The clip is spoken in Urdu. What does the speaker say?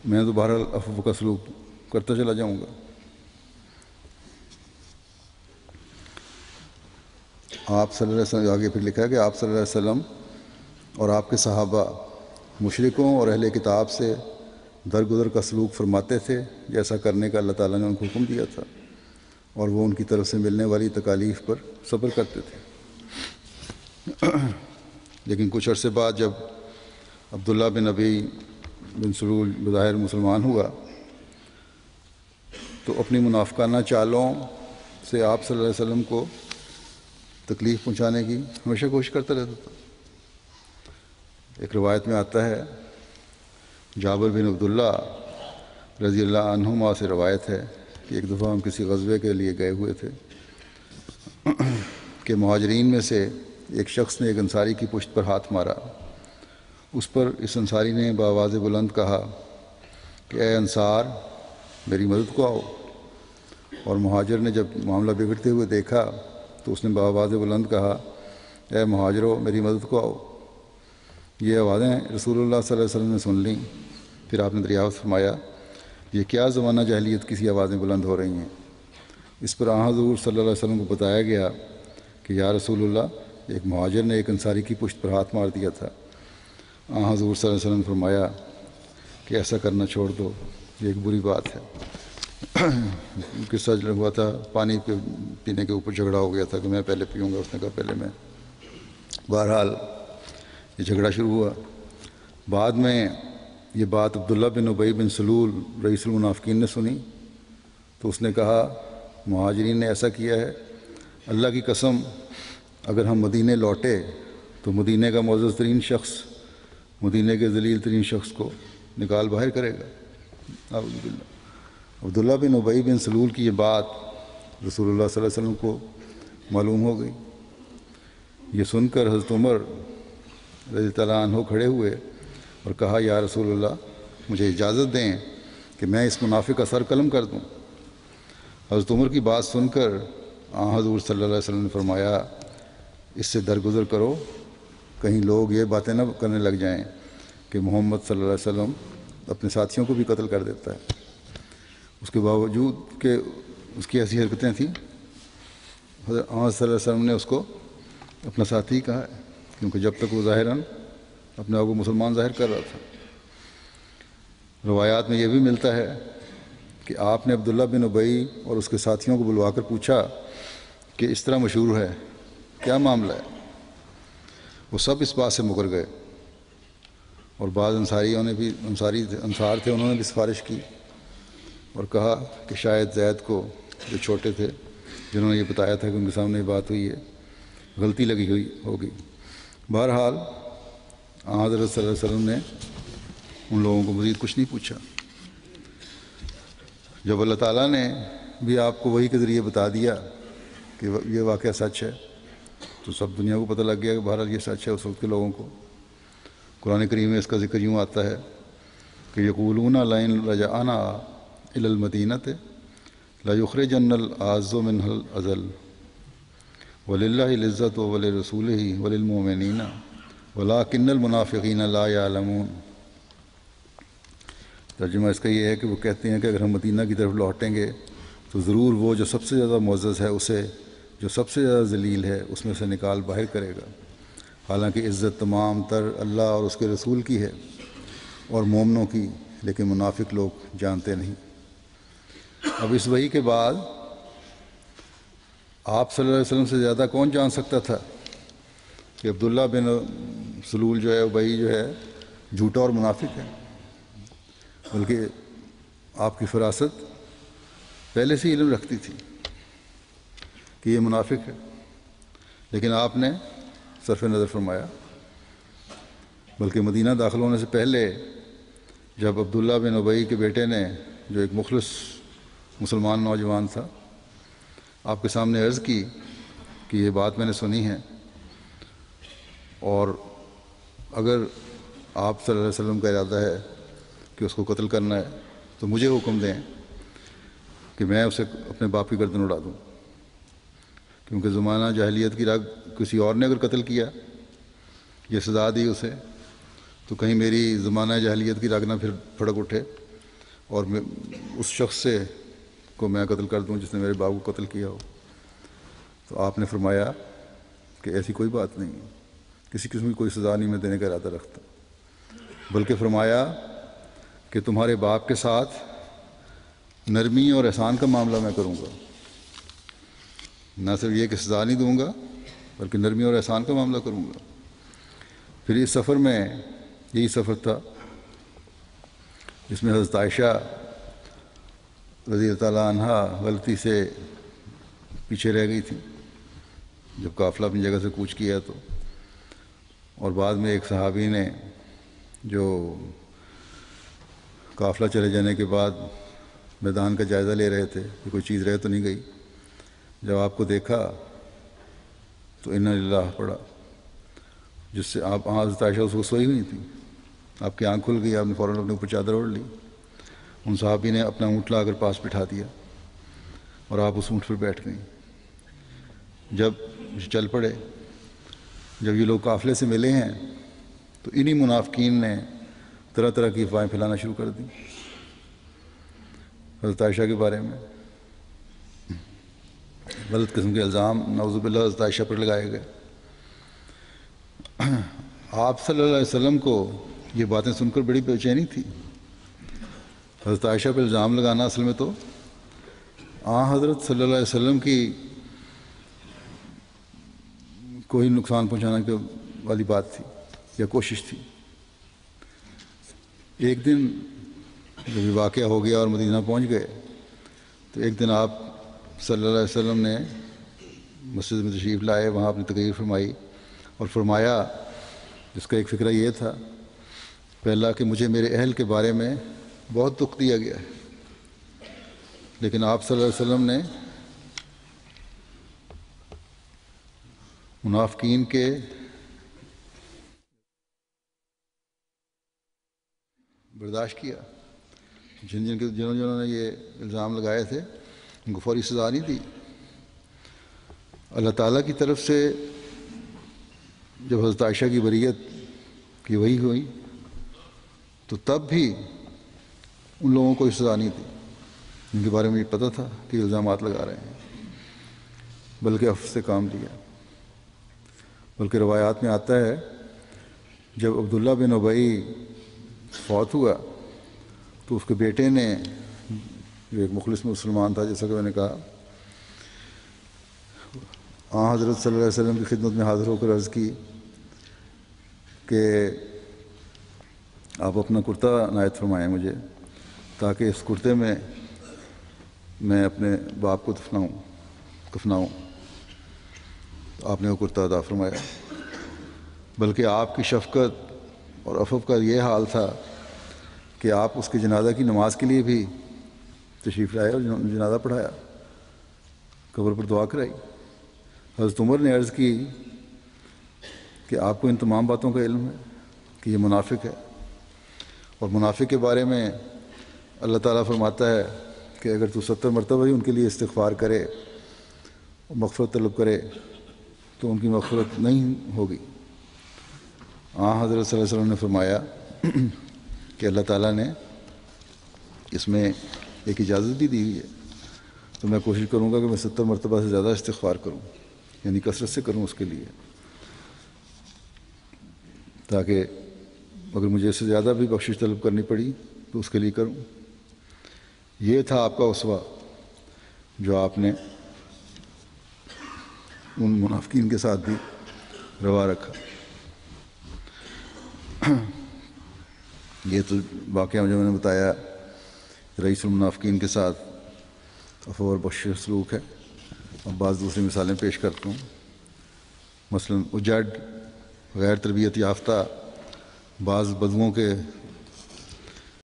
میں تو بہرحال عفو کا سلوک کرتا چلا جاؤں گا۔ آپ صلی اللہ علیہ وسلم آگے پھر لکھا ہے کہ آپ صلی اللہ علیہ وسلم اور آپ کے صحابہ مشرکوں اور اہل کتاب سے درگزر کا سلوک فرماتے تھے جیسا کرنے کا اللہ تعالیٰ نے ان کو حکم دیا تھا، اور وہ ان کی طرف سے ملنے والی تکالیف پر صبر کرتے تھے۔ لیکن کچھ عرصے بعد جب عبداللہ بن ابی بن سلول بظاہر مسلمان ہوا تو اپنی منافقانہ چالوں سے آپ صلی اللہ علیہ وسلم کو تکلیف پہنچانے کی ہمیشہ کوشش کرتا رہتا تھا۔ ایک روایت میں آتا ہے، جابر بن عبداللہ رضی اللہ عنہما سے روایت ہے کہ ایک دفعہ ہم کسی غزوے کے لیے گئے ہوئے تھے کہ مہاجرین میں سے ایک شخص نے ایک انصاری کی پشت پر ہاتھ مارا۔ اس پر اس انصاری نے بآواز بلند کہا کہ اے انصار، میری مدد کو آؤ۔ اور مہاجر نے جب معاملہ بگڑتے ہوئے دیکھا تو اس نے بآواز بلند کہا، اے مہاجرو، میری مدد کو آؤ۔ یہ آوازیں رسول اللہ صلی اللہ علیہ وسلم نے سن لیں۔ پھر آپ نے دریافت فرمایا، یہ کیا زمانہ جاہلیت کی سی آوازیں بلند ہو رہی ہیں؟ اس پر حضور صلی اللہ علیہ وسلم کو بتایا گیا کہ یا رسول اللہ، ایک مہاجر نے ایک انصاری کی پشت پر ہاتھ مار دیا تھا۔ حضور صلی اللہ علیہ وسلم نے فرمایا کہ ایسا کرنا چھوڑ دو، یہ ایک بری بات ہے۔ قصہ ہوا تھا، پانی پینے کے اوپر جھگڑا ہو گیا تھا کہ میں پہلے پیوں گا، اس نے کہا پہلے میں۔ بہرحال یہ جھگڑا شروع ہوا۔ بعد میں یہ بات عبداللہ بن ابی بن سلول رئیس المنافقین نے سنی تو اس نے کہا، مہاجرین نے ایسا کیا ہے، اللہ کی قسم اگر ہم مدینے لوٹے تو مدینے کا معزز ترین شخص مدینے کے ذلیل ترین شخص کو نکال باہر کرے گا۔ اعوذ باللہ۔ عبداللہ بن ابی بن سلول کی یہ بات رسول اللہ صلی اللہ علیہ وسلم کو معلوم ہو گئی۔ یہ سن کر حضرت عمر رضی اللہ عنہ کھڑے ہوئے اور کہا، یا رسول اللہ، مجھے اجازت دیں کہ میں اس منافق کا سر قلم کر دوں۔ حضرت عمر کی بات سن کر حضور صلی اللہ علیہ وسلم نے فرمایا، اس سے درگزر کرو، کہیں لوگ یہ باتیں نہ کرنے لگ جائیں کہ محمد صلی اللہ علیہ وسلم اپنے ساتھیوں کو بھی قتل کر دیتا ہے۔ اس کے باوجود کہ اس کی ایسی حرکتیں تھیں، حضرت صلی اللہ علیہ وسلم نے اس کو اپنا ساتھی کہا ہے، کیونکہ جب تک وہ ظاہراً اپنے آپ کو مسلمان ظاہر کر رہا تھا۔ روایات میں یہ بھی ملتا ہے کہ آپ نے عبداللہ بن ابی اور اس کے ساتھیوں کو بلوا کر پوچھا کہ اس طرح مشہور ہے، کیا معاملہ ہے؟ وہ سب اس بات سے مکر گئے، اور بعض انصاریوں نے بھی انصار تھے، انہوں نے بھی سفارش کی اور کہا کہ شاید زید کو، جو چھوٹے تھے جنہوں نے یہ بتایا تھا کہ ان کے سامنے یہ بات ہوئی ہے، غلطی لگی ہوئی ہوگی۔ بہرحال حضرت صلی اللہ علیہ وسلم نے ان لوگوں کو مزید کچھ نہیں پوچھا۔ جب اللہ تعالیٰ نے بھی آپ کو وحی کے ذریعے بتا دیا کہ یہ واقعہ سچ ہے تو سب دنیا کو پتہ لگ گیا کہ بہرحال یہ سچ ہے۔ اس وقت کے لوگوں کو قرآن کریم میں اس کا ذکر یوں آتا ہے کہ یقولون لئن رجعنا الی المدینۃ لیخرجن الاعز منها الاذل وللہ العزۃ ولرسولہ وللمؤمنین ولکن المنافقین لا یعلمون۔ ترجمہ اس کا یہ ہے کہ وہ کہتے ہیں کہ اگر ہم مدینہ کی طرف لوٹیں گے تو ضرور وہ جو سب سے زیادہ معزز ہے اسے جو سب سے زیادہ ذلیل ہے اس میں سے نکال باہر کرے گا، حالانکہ عزت تمام تر اللہ اور اس کے رسول کی ہے اور مومنوں کی، لیکن منافق لوگ جانتے نہیں۔ اب اس وحی کے بعد آپ صلی اللہ علیہ وسلم سے زیادہ کون جان سکتا تھا کہ عبداللہ بن سلول جو ہے، ابی جو ہے، جھوٹا اور منافق ہے؟ بلکہ آپ کی فراست پہلے سے ہی علم رکھتی تھی کہ یہ منافق ہے، لیکن آپ نے صرف نظر فرمایا۔ بلکہ مدینہ داخل ہونے سے پہلے جب عبداللہ بن ابی کے بیٹے نے، جو ایک مخلص مسلمان نوجوان تھا، آپ کے سامنے عرض کی کہ یہ بات میں نے سنی ہے، اور اگر آپ صلی اللہ علیہ وسلم کا ارادہ ہے کہ اس کو قتل کرنا ہے تو مجھے حکم دیں کہ میں اسے اپنے باپ کی گردن اڑا دوں، کیونکہ زمانہ جاہلیت کی رگ کسی اور نے اگر قتل کیا، یہ سزا دی اسے، تو کہیں میری زمانہ جاہلیت کی رگ نہ پھر پھڑک اٹھے اور میں اس شخص سے کو میں قتل کر دوں جس نے میرے باپ کو قتل کیا ہو۔ تو آپ نے فرمایا کہ ایسی کوئی بات نہیں ہے، کسی قسم کی کوئی سزا نہیں میں دینے کا ارادہ رکھتا، بلکہ فرمایا کہ تمہارے باپ کے ساتھ نرمی اور احسان کا معاملہ میں کروں گا، نہ صرف یہ کہ سزا نہیں دوں گا بلکہ نرمی اور احسان کا معاملہ کروں گا۔ پھر اس سفر میں یہی سفر تھا جس میں حضرت عائشہ رضی اللہ تعالیٰ عنہ غلطی سے پیچھے رہ گئی تھی جب قافلہ اپنی جگہ سے کوچ کیا تو، اور بعد میں ایک صحابی نے جو قافلہ چلے جانے کے بعد میدان کا جائزہ لے رہے تھے کہ کوئی چیز رہ تو نہیں گئی، جب آپ کو دیکھا تو انا للہ پڑھا، جس سے آپ حضرت عائشہ اس کو سوئی ہوئی تھی، آپ کی آنکھ کھل گئی، آپ نے فوراً اپنے اوپر چادر اوڑھ لی، ان صحابی نے اپنا اونٹ لا کر پاس بٹھا دیا اور آپ اس اونٹ پر بیٹھ گئیں۔ جب چل پڑے، جب یہ لوگ قافلے سے ملے ہیں تو انہی منافقین نے طرح طرح کی افواہیں پھیلانا شروع کر دی حضرت عائشہ کے بارے میں، غلط قسم کے الزام نعوذ باللہ حضرت عائشہ پر لگائے گئے۔ آپ صلی اللہ علیہ وسلم کو یہ باتیں سن کر بڑی بے چینی تھی۔ حضرت عائشہ پہ الزام لگانا اصل میں تو حضرت صلی اللہ علیہ وسلم کی کوئی نقصان پہنچانے والی بات تھی یا کوشش تھی۔ ایک دن جب یہ واقعہ ہو گیا اور مدینہ پہنچ گئے تو ایک دن آپ صلی اللہ علیہ وسلم نے مسجد میں تشریف لائے، وہاں اپنی تقریر فرمائی اور فرمایا، جس کا ایک فکرہ یہ تھا، پہلا کہ مجھے میرے اہل کے بارے میں بہت دکھ دیا گیا ہے، لیکن آپ صلی اللہ علیہ وسلم نے منافقین کے برداشت کیا، جنہوں نے یہ الزام لگائے تھے ان کو فوری سزا نہیں دی۔ اللہ تعالیٰ کی طرف سے جب حضرت عائشہ کی بریت کی وحی ہوئی تو تب بھی ان لوگوں کو سزا نہیں دی جن کے بارے میں یہ پتہ تھا کہ الزامات لگا رہے ہیں، بلکہ عفو سے کام لیا۔ بلکہ روایات میں آتا ہے جب عبداللہ بن ابی فوت ہوا تو اس کے بیٹے نے، جو ایک مخلص مسلمان تھا جیسا کہ میں نے کہا، حضرت صلی اللہ علیہ وسلم کی خدمت میں حاضر ہو کر عرض کی کہ آپ اپنا کرتا عنایت فرمائیں مجھے تاکہ اس کرتے میں میں اپنے باپ کو کفناؤں۔ آپ نے وہ کرتا عطا فرمایا۔ بلکہ آپ کی شفقت اور عفو کا یہ حال تھا کہ آپ اس کے جنازہ کی نماز کے لیے بھی تشریف لائے اور جنازہ پڑھایا، قبر پر دعا کرائی۔ حضرت عمر نے عرض کی کہ آپ کو ان تمام باتوں کا علم ہے کہ یہ منافق ہے، اور منافق کے بارے میں اللہ تعالیٰ فرماتا ہے کہ اگر تو 70 مرتبہ ہی ان کے لیے استغفار کرے اور مغفرت طلب کرے تو ان کی مغفرت نہیں ہوگی۔ حضرت صلی اللہ علیہ وسلم نے فرمایا کہ اللہ تعالیٰ نے اس میں ایک اجازت بھی دی ہوئی ہے، تو میں کوشش کروں گا کہ میں 70 مرتبہ سے زیادہ استغفار کروں، یعنی کثرت سے کروں اس کے لیے، تاکہ اگر مجھے اس سے زیادہ بھی بخشش طلب کرنی پڑی تو اس کے لیے کروں۔ یہ تھا آپ کا اسوہ جو آپ نے ان منافقین کے ساتھ بھی روا رکھا۔ یہ تو واقعہ جو میں نے بتایا رئیس المنافقین کے ساتھ عفو اور بخشش سلوک ہے، اور بعض دوسری مثالیں پیش کرتا ہوں۔ مثلاً اجڑ، غیر تربیت یافتہ بعض بدوؤں کے